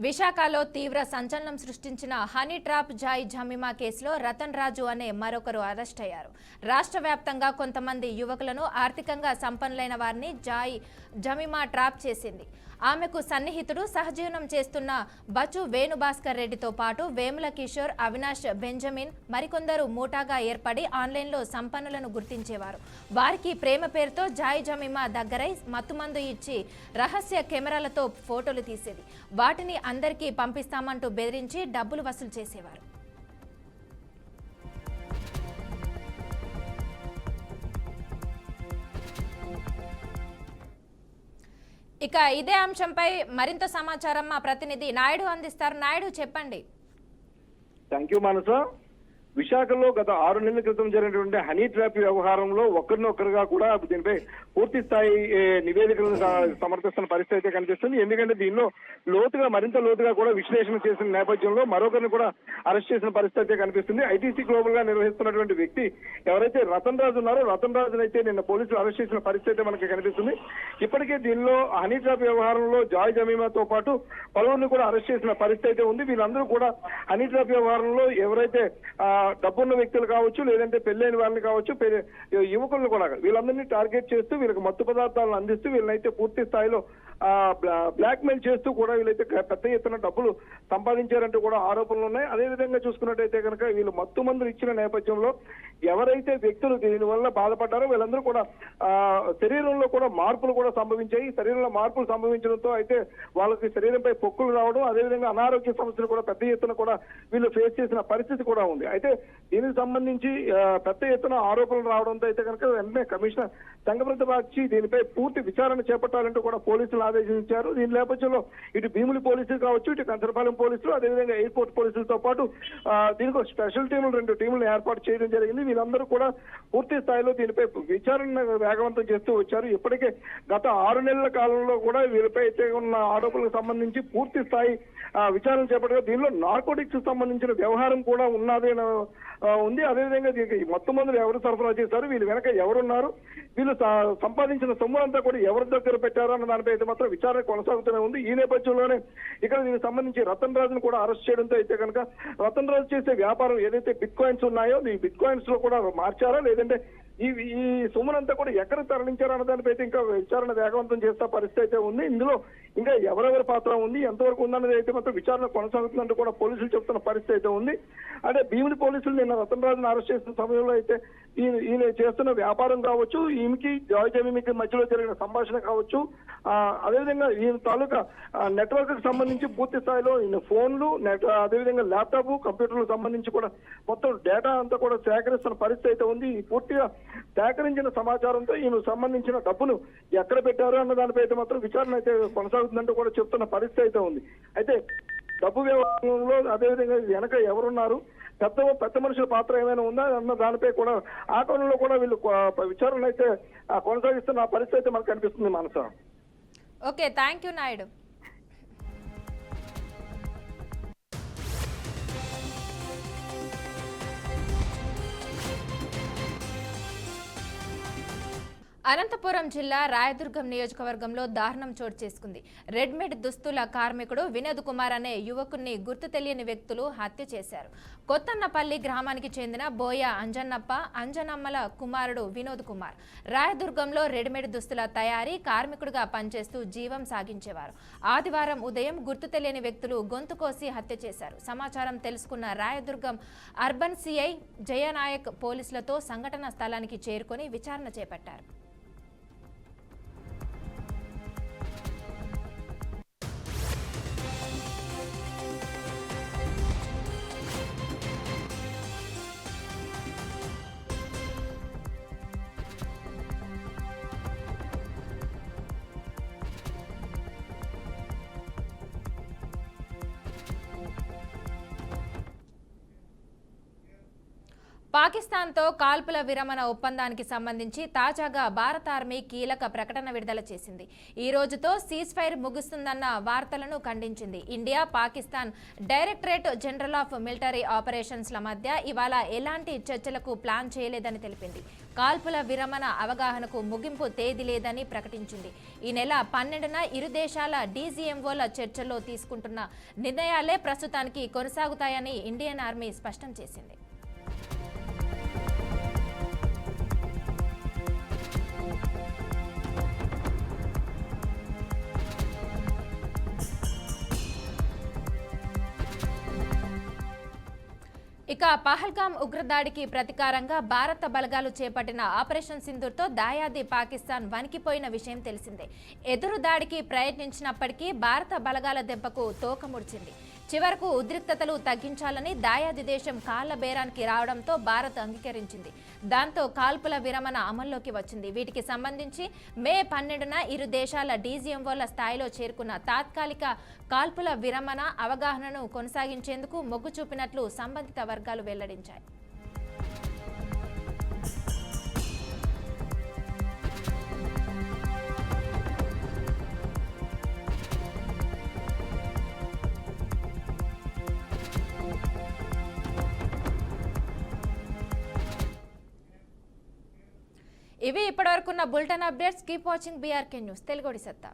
విశాఖలో తీవ్ర సంచలనం సృష్టించిన హనీ ట్రాప్ జాయ్ జమీమా కేసులో రతన్ రాజు అనే మరొకరు అరెస్ట్ అయ్యారు. రాష్ట్ర వ్యాప్తంగా కొంతమంది యువకులను ఆర్థికంగా సంపన్నులైన వారిని జాయ్ జమీమా ట్రాప్ చేసింది. ఆమెకు సన్నిహితుడు సహజీవనం చేస్తున్న బచు వేణుభాస్కర్ రెడ్డితో పాటు వేముల కిషోర్, అవినాష్, బెంజమిన్ మరికొందరు మూటాగా ఏర్పడి ఆన్లైన్లో సంపన్నులను గుర్తించేవారు. వారికి ప్రేమ పేరుతో జాయ్ జమీమా దగ్గరై మత్తుమందు ఇచ్చి రహస్య కెమెరాలతో ఫోటోలు తీసేది. వాటిని అందరికీ పంపిస్తామంటూ బెదిరించి డబ్బులు వసూలు చేసేవారు. ఇక ఇదే అంశంపై మరింత సమాచారం మా ప్రతినిధి నాయుడు అందిస్తారు. నాయుడు, చెప్పండి. థ్యాంక్ యూ మానస. విశాఖలో గత 6 నెలల క్రితం జరిగినటువంటి హనీ ట్రాప్ వ్యవహారంలో ఒకరినొకరుగా కూడా దీనిపై పూర్తి స్థాయి నివేదికలను సమర్పిస్తున్న పరిస్థితి అయితే కనిపిస్తుంది. ఎందుకంటే దీనిలో మరింత లోతుగా కూడా విశ్లేషణ చేసిన నేపథ్యంలో మరొకరిని కూడా అరెస్ట్ చేసిన పరిస్థితి అయితే కనిపిస్తుంది. ఐటీసీ గ్లోబల్ గా నిర్వహిస్తున్నటువంటి వ్యక్తి ఎవరైతే రతన్ రాజు ఉన్నారో రతన్ రాజును అయితే నిన్న పోలీసులు అరెస్ట్ చేసిన పరిస్థితి అయితే మనకి కనిపిస్తుంది. ఇప్పటికే దీనిలో హనీ ట్రాప్ వ్యవహారంలో జాయ్ జమీమాతో పాటు పలువురిని కూడా అరెస్ట్ చేసిన పరిస్థితి అయితే ఉంది. వీళ్ళందరూ కూడా హనీ ట్రాప్ వ్యవహారంలో ఎవరైతే డబ్బున్న వ్యక్తులు కావచ్చు, లేదంటే పెళ్ళైన వాళ్ళని కావచ్చు, యువకులను కూడా వీళ్ళందరినీ టార్గెట్ చేస్తూ వీళ్ళకి మత్తు పదార్థాలను అందిస్తూ వీళ్ళనైతే పూర్తి స్థాయిలో బ్లాక్ మెయిల్ చేస్తూ కూడా వీళ్ళైతే పెద్ద ఎత్తున డబ్బులు సంపాదించారంటూ కూడా ఆరోపణలు ఉన్నాయి. అదేవిధంగా చూసుకున్నట్టయితే కనుక వీళ్ళు మత్తు మందులు ఇచ్చిన నేపథ్యంలో ఎవరైతే వ్యక్తులు దీనివల్ల బాధపడ్డారో వీళ్ళందరూ కూడా శరీరంలో కూడా మార్పులు కూడా సంభవించాయి. శరీరంలో మార్పులు సంభవించడంతో అయితే వాళ్ళకి శరీరంపై పొక్కులు రావడం, అదేవిధంగా అనారోగ్య సమస్యలు కూడా పెద్ద ఎత్తున కూడా వీళ్ళు ఫేస్ చేసిన పరిస్థితి కూడా ఉంది. అయితే దీనికి సంబంధించి పెద్ద ఎత్తున ఆరోపణలు రావడంతో అయితే కనుక వెంటనే కమిషనర్ సంగప్రత బాక్షి దీనిపై పూర్తి విచారణ చేపట్టాలంటూ కూడా పోలీసులు ఆదేశించారు. దీని నేపథ్యంలో ఇటు భీములి పోలీసులు కావచ్చు, ఇటు కంచరపాలెం పోలీసులు, అదేవిధంగా ఎయిర్పోర్ట్ పోలీసులతో పాటు దీనికి స్పెషల్ టీములు 2 టీములను ఏర్పాటు చేయడం జరిగింది. వీళ్ళందరూ కూడా పూర్తి స్థాయిలో దీనిపై విచారణ వేగవంతం చేస్తూ వచ్చారు. ఇప్పటికే గత 6 నెలల కాలంలో కూడా వీళ్ళపై అయితే ఉన్న ఆరోపణలకు సంబంధించి పూర్తి స్థాయి విచారణ చేపట్టగా దీనిలో నార్కోటిక్స్ సంబంధించిన వ్యవహారం కూడా ఉన్నది ఉంది. అదేవిధంగా దీనికి మొత్తం మందులు ఎవరు సరఫరా చేశారు, వీళ్ళు వెనక ఎవరున్నారు, వీళ్ళు సంపాదించిన సొమ్ములంతా కూడా ఎవరి దగ్గర పెట్టారు అన్న దానిపై అయితే మాత్రం విచారణ కొనసాగుతూనే ఉంది. ఈ నేపథ్యంలోనే ఇక్కడ దీనికి సంబంధించి రతన్ రాజును కూడా అరెస్ట్ చేయడంతో అయితే కనుక రతన్ రాజు చేసే వ్యాపారం ఏదైతే బిట్ కాయిన్స్ ఉన్నాయో ఈ బిట్ కాయిన్స్ లో కూడా మార్చారా, లేదంటే ఈ సొమ్మునంతా కూడా ఎక్కడ తరలించారు అన్న దానిపై అయితే ఇంకా విచారణ వేగవంతం చేస్తా పరిస్థితి అయితే ఉంది. ఇందులో ఇంకా ఎవరెవరి పాత్ర ఉంది, ఎంతవరకు ఉందన్నది అయితే మాత్రం విచారణ కొనసాగుతుందంటూ కూడా పోలీసులు చెప్తున్న పరిస్థితి అయితే ఉంది. అంటే భీముడి పోలీసులు నిన్న రతన్ రాజును అరెస్ట్ చేసిన సమయంలో అయితే ఈయన చేస్తున్న వ్యాపారం కావచ్చు, ఈమెకి జాయ్ జమీమాకి మధ్యలో జరిగిన సంభాషణ కావచ్చు, అదేవిధంగా ఈయన తాలూకా నెట్వర్క్ కి సంబంధించి పూర్తి స్థాయిలో ఈయన ఫోన్లు, అదేవిధంగా ల్యాప్టాప్, కంప్యూటర్లకు సంబంధించి కూడా మొత్తం డేటా అంతా కూడా సేకరిస్తున్న పరిస్థితి అయితే ఉంది. పూర్తిగా సేకరించిన సమాచారంతో ఈమెకు సంబంధించిన డబ్బును ఎక్కడ పెట్టారు అన్న దానిపై అయితే మాత్రం విచారణ అయితే కొనసాగుతుందంటూ కూడా చెప్తున్న పరిస్థితి అయితే ఉంది. అయితే డబ్బు వ్యవహారంలో అదేవిధంగా వెనక ఎవరున్నారు, పెద్ద మనుషుల పాత్ర ఏమైనా ఉందా అన్న దానిపై కూడా ఆ కోణంలో కూడా వీళ్ళు విచారణ అయితే కొనసాగిస్తున్న పరిస్థితి అయితే మనకు కనిపిస్తుంది. మనస okay, thank you Naidu. Anantapur జిల్లా రాయదుర్గం నియోజకవర్గంలో దారుణం చోటు చేసుకుంది. రెడ్మేడ్ దుస్తుల కార్మికుడు వినోద్ కుమార్ అనే యువకుడిని గుర్తు తెలియని వ్యక్తులు హత్య చేశారు. కొత్తన్నపల్లి గ్రామానికి చెందిన బోయ అంజన్నప్ప, అంజనమ్మల కుమారుడు వినోద్ కుమార్ రాయదుర్గంలో రెడీమేడ్ దుస్తుల తయారీ కార్మికుడిగా పనిచేస్తూ జీవం సాగించేవారు. ఆదివారం ఉదయం గుర్తు తెలియని వ్యక్తులు గొంతు కోసి హత్య చేశారు. సమాచారం తెలుసుకున్న రాయదుర్గం అర్బన్ సిఐ జయనాయక్ పోలీసులతో సంఘటన స్థలానికి చేరుకొని విచారణ చేపట్టారు. పాకిస్తాన్తో కాల్పుల విరమణ ఒప్పందానికి సంబంధించి తాజాగా భారత ఆర్మీ కీలక ప్రకటన విడుదల చేసింది. ఈ రోజుతో సీజ్ ఫైర్ ముగుస్తుందన్న వార్తలను ఖండించింది. India, Pakistan directorate general of military ఆపరేషన్స్ల మధ్య ఇవాళ ఎలాంటి చర్చలకు ప్లాన్ చేయలేదని తెలిపింది. కాల్పుల విరమణ అవగాహనకు ముగింపు తేదీ లేదని ప్రకటించింది. ఈ నెల 12న ఇరు దేశాల డీజీఎంఓల చర్చల్లో తీసుకుంటున్న నిర్ణయాలే ప్రస్తుతానికి కొనసాగుతాయని ఇండియన్ ఆర్మీ స్పష్టం చేసింది. ఇక పహల్గామ్ ఉగ్రదాడికి ప్రతీకారంగా భారత బలగాలు చేపట్టిన ఆపరేషన్ సింధూర్తో దాయాది పాకిస్తాన్ వణికిపోయిన విషయం తెలిసిందే. ఎదురు దాడికి ప్రయత్నించినప్పటికీ భారత బలగాల దెబ్బకు తోకముడిచింది. చివరకు ఉద్రిక్తతలు తగ్గించాలని దాయాది దేశం కాళ్ల బేరానికి రావడంతో భారత్ అంగీకరించింది. దాంతో కాల్పుల విరమణ అమల్లోకి వచ్చింది. వీటికి సంబంధించి మే 12న ఇరు దేశాల డీజీఎంఓల స్థాయిలో చేరుకున్న తాత్కాలిక కాల్పుల విరమణ అవగాహనను కొనసాగించేందుకు మొగ్గు చూపినట్లు సంబంధిత వర్గాలు వెల్లడించాయి. ఇవి ఇప్పటివరకున్న bulletin updates. Keep watching BRK news తెలుగుడి సత్తా.